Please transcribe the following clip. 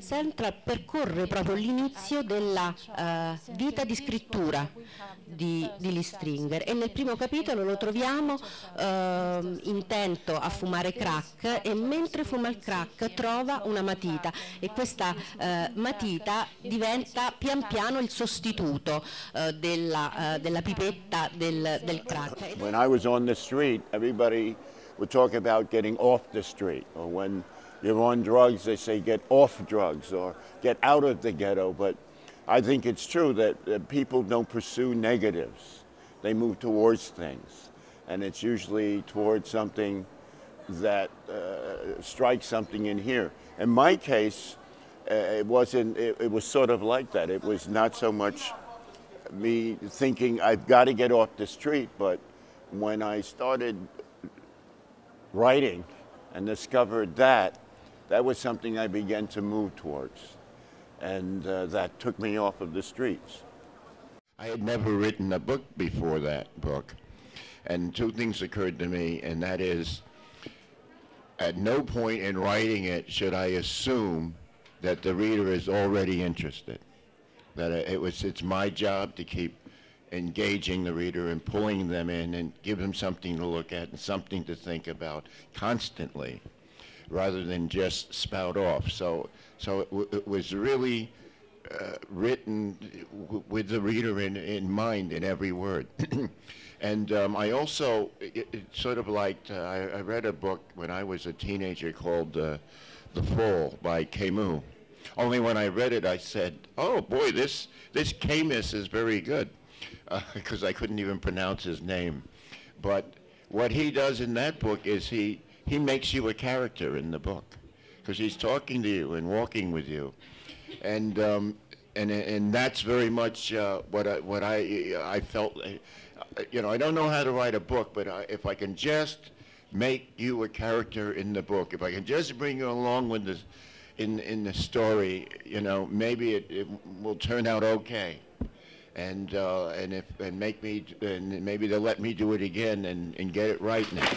Central percorre proprio l'inizio della vita di scrittura di Lee Stringer, e nel primo capitolo lo troviamo intento a fumare crack, e mentre fuma il crack trova una matita, e questa matita diventa pian piano il sostituto della pipetta del crack. When I was on the street, everybody would talk about getting off the street, or when you're on drugs, they say get off drugs or get out of the ghetto. But I think it's true that people don't pursue negatives. They move towards things, and it's usually towards something that strikes something in here. In my case, it was sort of like that. It was not so much me thinking I've got to get off the street, but when I started writing and discovered that was something I began to move towards, and that took me off of the streets. I had never written a book before that book, and two things occurred to me, and that is, at no point in writing it should I assume that the reader is already interested. That it's my job to keep engaging the reader and pulling them in and give them something to look at and something to think about constantly, rather than just spout off. So it was really written with the reader in mind in every word. And I also, sort of liked, I read a book when I was a teenager called The Fall by Camus. Only when I read it, I said, oh boy, this Camus is very good, because I couldn't even pronounce his name. But what he does in that book is he makes you a character in the book, because he's talking to you and walking with you. And that's very much what I felt. You know, I don't know how to write a book, but if I can just make you a character in the book, if I can just bring you along with this, in the story, you know, maybe it will turn out okay, and maybe they'll let me do it again and get it right now.